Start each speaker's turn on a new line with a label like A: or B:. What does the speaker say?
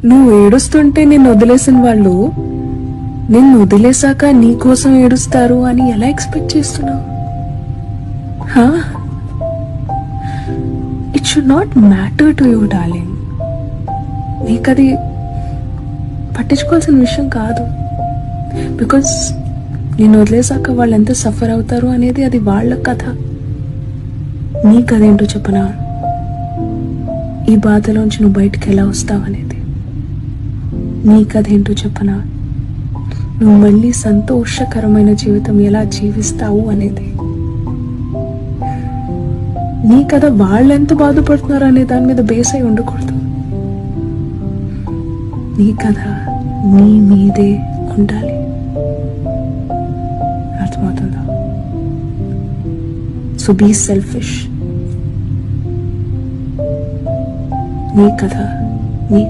A: నువ్వు ఏడుస్తుంటే నిన్ను వదిలేసిన వాళ్ళు నిన్ను వదిలేశాక నీ కోసం ఏడుస్తారు అని ఎలా ఎక్స్పెక్ట్ చేస్తున్నావు? It should not matter to you darling. నీకది పట్టించుకోవాల్సిన విషయం కాదు. బికాస్ నిన్ను వదిలేశాక వాళ్ళు ఎంత సఫర్ అవుతారు అనేది అది వాళ్ళ కథ. నీ కథ ఏంటో చెప్పనా? ఈ బాధలోంచి నువ్వు బయటికి ఎలా వస్తావు అనేది. నీ కథ ఏంటో చెప్పనా? నువ్వు మళ్ళీ సంతోషకరమైన జీవితం ఎలా జీవిస్తావు అనేది. నీ కథ వాళ్ళు ఎంత బాధపడుతున్నారు అనే దాని మీద బేస్ అయి ఉండకూడదు. నీ కథ నీ మీదే ఉండాలి. అర్థమవుతుందా? So be selfish. నీ కథ నీ